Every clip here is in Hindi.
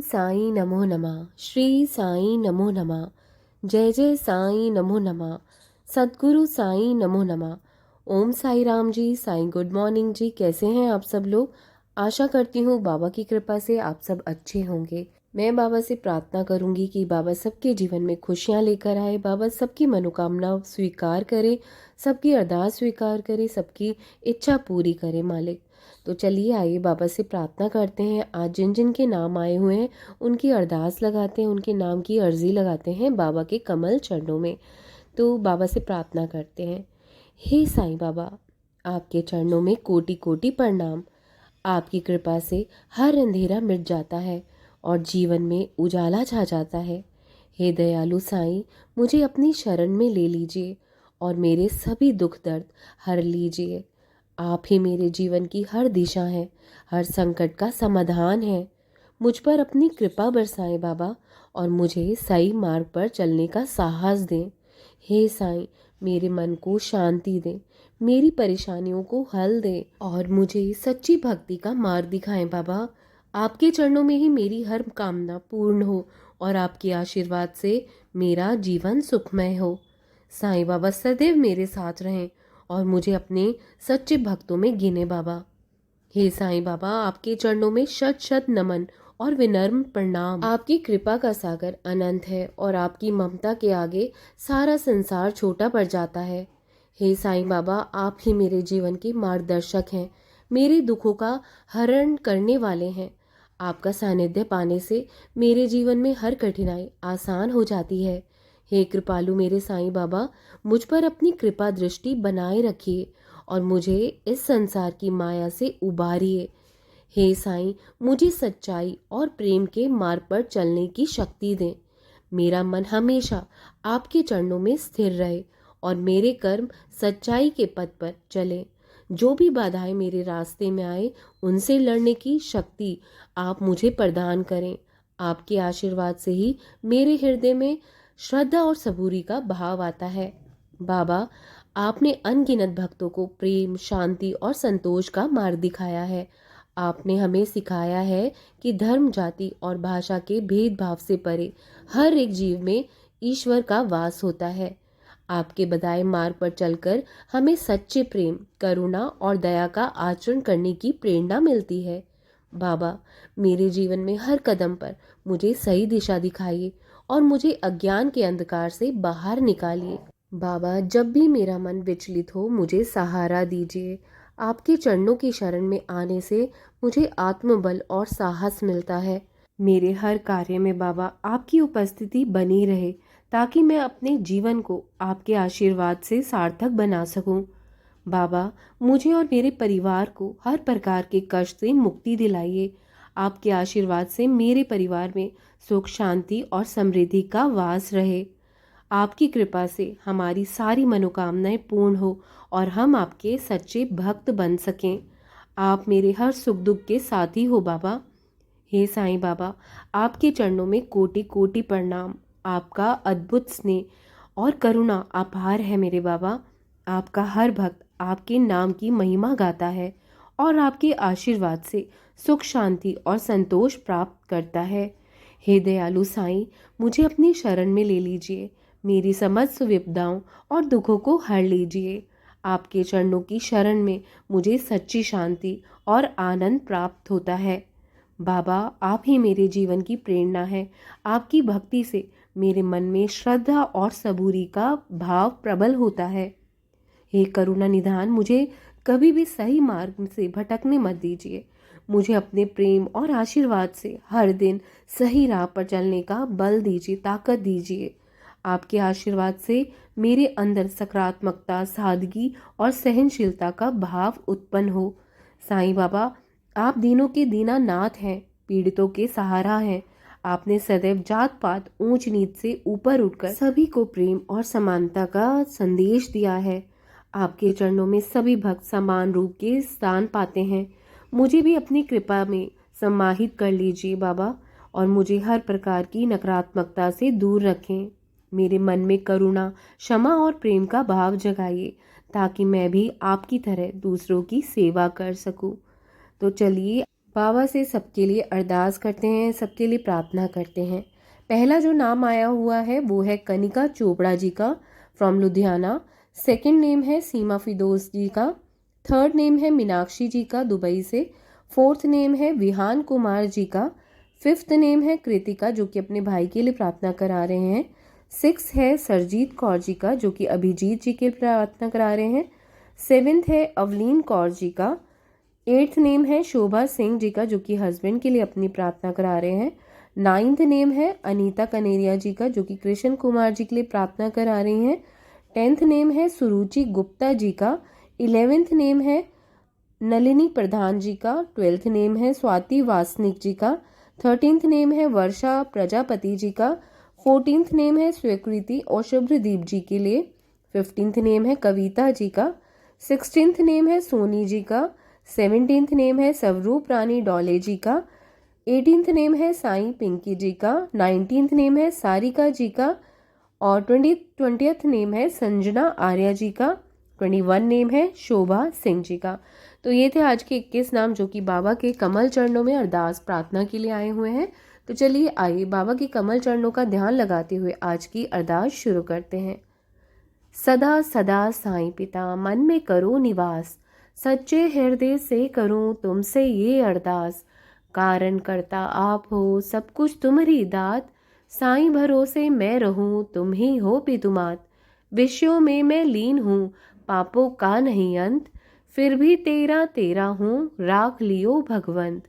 साईं नमो नमः। श्री साईं नमो नमः। जय जय साईं नमो नमः। सद्गुरु साईं नमो नमः। ओम साई राम जी। साईं गुड मॉर्निंग जी। कैसे हैं आप सब लोग? आशा करती हूँ बाबा की कृपा से आप सब अच्छे होंगे। मैं बाबा से प्रार्थना करूंगी कि बाबा सबके जीवन में खुशियाँ लेकर आए, बाबा सबकी मनोकामना स्वीकार करे, सबकी अरदास स्वीकार करे, सबकी इच्छा पूरी करे मालिक। तो चलिए आइए बाबा से प्रार्थना करते हैं। आज जिन जिन के नाम आए हुए हैं उनकी अरदास लगाते हैं, उनके नाम की अर्जी लगाते हैं बाबा के कमल चरणों में। तो बाबा से प्रार्थना करते हैं। हे साईं बाबा, आपके चरणों में कोटि कोटि प्रणाम। आपकी कृपा से हर अंधेरा मिट जाता है और जीवन में उजाला छा जाता है। हे दयालु साईं, मुझे अपनी शरण में ले लीजिए और मेरे सभी दुख दर्द हर लीजिए। आप ही मेरे जीवन की हर दिशा है, हर संकट का समाधान है। मुझ पर अपनी कृपा बरसाएं बाबा और मुझे सही मार्ग पर चलने का साहस दें। हे साईं, मेरे मन को शांति दें, मेरी परेशानियों को हल दें और मुझे सच्ची भक्ति का मार्ग दिखाएं बाबा। आपके चरणों में ही मेरी हर कामना पूर्ण हो और आपके आशीर्वाद से मेरा जीवन सुखमय हो। साईं बाबा सदैव मेरे साथ रहें और मुझे अपने सच्चे भक्तों में गिने बाबा। हे साईं बाबा, आपके चरणों में शत शत नमन और विनम्र प्रणाम। आपकी कृपा का सागर अनंत है और आपकी ममता के आगे सारा संसार छोटा पड़ जाता है। हे साईं बाबा, आप ही मेरे जीवन के मार्गदर्शक हैं, मेरे दुखों का हरण करने वाले हैं। आपका सानिध्य पाने से मेरे जीवन में हर कठिनाई आसान हो जाती है। हे कृपालु मेरे साईं बाबा, मुझ पर अपनी कृपा दृष्टि बनाए रखिए और मुझे इस संसार की माया से उबारिए। हे साईं, मुझे सच्चाई और प्रेम के मार्ग पर चलने की शक्ति दें। मेरा मन हमेशा आपके चरणों में स्थिर रहे और मेरे कर्म सच्चाई के पथ पर चले। जो भी बाधाएं मेरे रास्ते में आए उनसे लड़ने की शक्ति आप मुझे प्रदान करें। आपके आशीर्वाद से ही मेरे हृदय में श्रद्धा और सबूरी का भाव आता है। बाबा, आपने अनगिनत भक्तों को प्रेम, शांति और संतोष का मार्ग दिखाया है। आपने हमें सिखाया है कि धर्म, जाति और भाषा के भेदभाव से परे हर एक जीव में ईश्वर का वास होता है। आपके बताए मार्ग पर चलकर हमें सच्चे प्रेम, करुणा और दया का आचरण करने की प्रेरणा मिलती है। बाबा, मेरे जीवन में हर कदम पर मुझे सही दिशा दिखाइए और मुझे अज्ञान के अंधकार से बाहर निकालिए। बाबा, जब भी मेरा मन विचलित हो मुझे सहारा दीजिए। आपके चरणों की शरण में आने से मुझे आत्मबल और साहस मिलता है। मेरे हर कार्य में बाबा आपकी उपस्थिति बनी रहे ताकि मैं अपने जीवन को आपके आशीर्वाद से सार्थक बना सकूं। बाबा, मुझे और मेरे परिवार को हर प्रकार के कष्ट से मुक्ति दिलाइए। आपके आशीर्वाद से मेरे परिवार में सुख, शांति और समृद्धि का वास रहे। आपकी कृपा से हमारी सारी मनोकामनाएं पूर्ण हो और हम आपके सच्चे भक्त बन सकें। आप मेरे हर सुख दुख के साथी हो बाबा। हे साईं बाबा, आपके चरणों में कोटि कोटि प्रणाम। आपका अद्भुत स्नेह और करुणा अपार है मेरे बाबा। आपका हर भक्त आपके नाम की महिमा गाता है और आपके आशीर्वाद से सुख, शांति और संतोष प्राप्त करता है। हे दयालु साईं, मुझे अपनी शरण में ले लीजिए। मेरी समस्त विपदाओं और दुखों को हर लीजिए। आपके चरणों की शरण में मुझे सच्ची शांति और आनंद प्राप्त होता है। बाबा, आप ही मेरे जीवन की प्रेरणा है। आपकी भक्ति से मेरे मन में श्रद्धा और सबूरी का भाव प्रबल होता है। हे करुणा निधान, मुझे कभी भी सही मार्ग से भटकने मत दीजिए। मुझे अपने प्रेम और आशीर्वाद से हर दिन सही राह पर चलने का बल दीजिए, ताकत दीजिए। आपके आशीर्वाद से मेरे अंदर सकारात्मकता, सादगी और सहनशीलता का भाव उत्पन्न हो। साईं बाबा, आप दीनों के दीनानाथ हैं, पीड़ितों के सहारा हैं। आपने सदैव जात पात, ऊंच नीच से ऊपर उठकर सभी को प्रेम और समानता का संदेश दिया है। आपके चरणों में सभी भक्त समान रूप के स्थान पाते हैं। मुझे भी अपनी कृपा में समाहित कर लीजिए बाबा और मुझे हर प्रकार की नकारात्मकता से दूर रखें। मेरे मन में करुणा, क्षमा और प्रेम का भाव जगाइए ताकि मैं भी आपकी तरह दूसरों की सेवा कर सकूं। तो चलिए बाबा से सबके लिए अरदास करते हैं, सबके लिए प्रार्थना करते हैं। पहला जो नाम आया हुआ है वो है कनिका चोपड़ा जी का फ्रॉम लुधियाना। सेकंड नेम है सीमा फिदोस जी का। थर्ड नेम है मीनाक्षी जी का दुबई से। फोर्थ नेम है विहान कुमार जी का। फिफ्थ नेम है कृतिका जो कि अपने भाई के लिए प्रार्थना करा रहे हैं। सिक्स है सरजीत कौर जी का जो कि अभिजीत जी के लिए प्रार्थना करा रहे हैं। सेवेंथ है अवलीन कौर जी का। एट्थ नेम है शोभा सिंह जी का जो कि हस्बैंड के लिए अपनी प्रार्थना करा रहे हैं। नाइन्थ नेम है अनीता कनेरिया जी का जो कि कृष्ण कुमार जी के लिए प्रार्थना करा रही हैं। टेंथ नेम है सुरुचि गुप्ता जी का। 11th नेम है नलिनी प्रधान जी का। 12th नेम है स्वाति वासनिक जी का। 13th नेम है वर्षा प्रजापति जी का। 14th नेम है स्वीकृति और शुभ्रदीप जी के लिए। 15th नेम है कविता जी का। 16th नेम है सोनी जी का। 17th नेम है स्वरूप रानी डोले जी का। 18th नेम है साईं पिंकी जी का। 19th नेम है सारिका जी का। और 20th नेम है संजना आर्या जी का। 21 नेम है शोभा सिंह जी का। तो ये थे आज के 21 नाम जो कि बाबा के कमल चरणों में अरदास प्रार्थना के लिए आए हुए हैं। तो चलिए आइए बाबा के कमल चरणों का ध्यान लगाते हुए आज की अरदास शुरू करते हैं। सदा सदा साईं पिता मन में करो निवास, सच्चे हृदय से करूं तुमसे ये अरदास। कारण करता आप हो सब कुछ तुम्हारी दात, साईं भरोसे मैं रहूं तुम ही हो पितुमात। विषयों में मैं लीन हूँ पापों का नहीं अंत, फिर भी तेरा तेरा हूँ राख लियो भगवंत।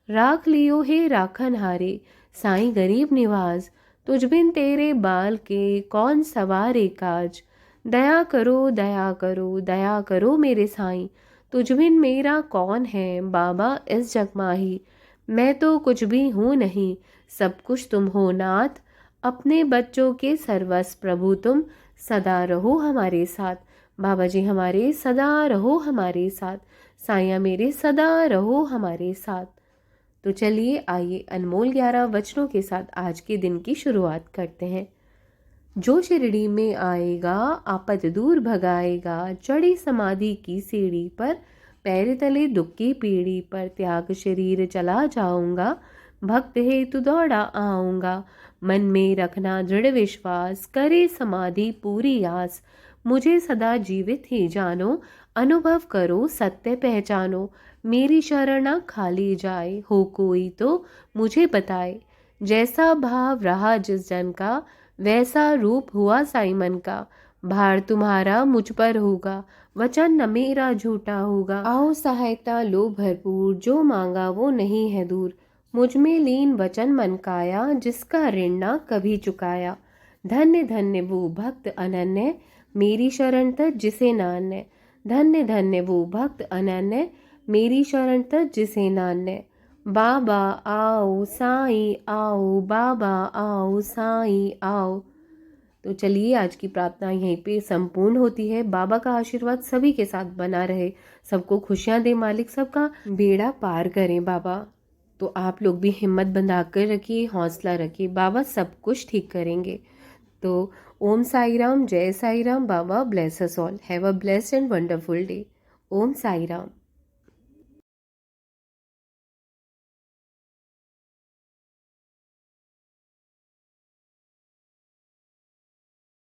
राख लियो हे राखन हारे साईं गरीब निवाज, तुझ बिन तेरे बाल के कौन सवारे काज। दया करो दया करो दया करो मेरे साईं, तुझ बिन मेरा कौन है बाबा इस जग माही। मैं तो कुछ भी हूँ नहीं सब कुछ तुम हो नाथ, अपने बच्चों के सर्वस्व प्रभु तुम सदा रहो हमारे साथ। बाबा जी हमारे सदा रहो हमारे साथ, साइया मेरे सदा रहो हमारे साथ। तो चलिए आइए अनमोल 11 वचनों के साथ आज के दिन की शुरुआत करते हैं। जो शिरडी में आएगा आपद दूर भगाएगा, चढ़ी समाधि की सीढ़ी पर पैर तले दुख की पीढ़ी पर, त्याग शरीर चला जाऊंगा भक्त हेतु दौड़ा आऊंगा। मन में रखना दृढ़ विश्वास करे समाधि पूरी आस, मुझे सदा जीवित ही जानो अनुभव करो सत्य पहचानो। मेरी शरण न खाली जाए हो कोई तो मुझे बताए, जैसा भाव रहा जिस जन का वैसा रूप हुआ साईं मन का। भार तुम्हारा मुझ पर होगा वचन न मेरा झूठा होगा। आओ सहायता लो भरपूर जो मांगा वो नहीं है दूर, मुझ में लीन वचन मन काया जिसका ऋण न कभी चुकाया। धन्य धन्य वो भक्त अनन्य मेरी शरण तक जिसे नान्य, धन्य धन्य वो भक्त अनन्य मेरी शरण तक जिसे नान्य। बाबा आओ साईं आओ बाबा आओ साईं आओ। तो चलिए आज की प्रार्थना यहीं पे संपूर्ण होती है। बाबा का आशीर्वाद सभी के साथ बना रहे, सबको खुशियां दे मालिक, सबका बेड़ा पार करें बाबा। तो आप लोग भी हिम्मत बंधा कर रखिए, हौसला रखिए, बाबा सब कुछ ठीक करेंगे। तो ओम Sai Ram, Jai Sai Ram. Baba bless us all, have a blessed and wonderful day. Om Sai Ram.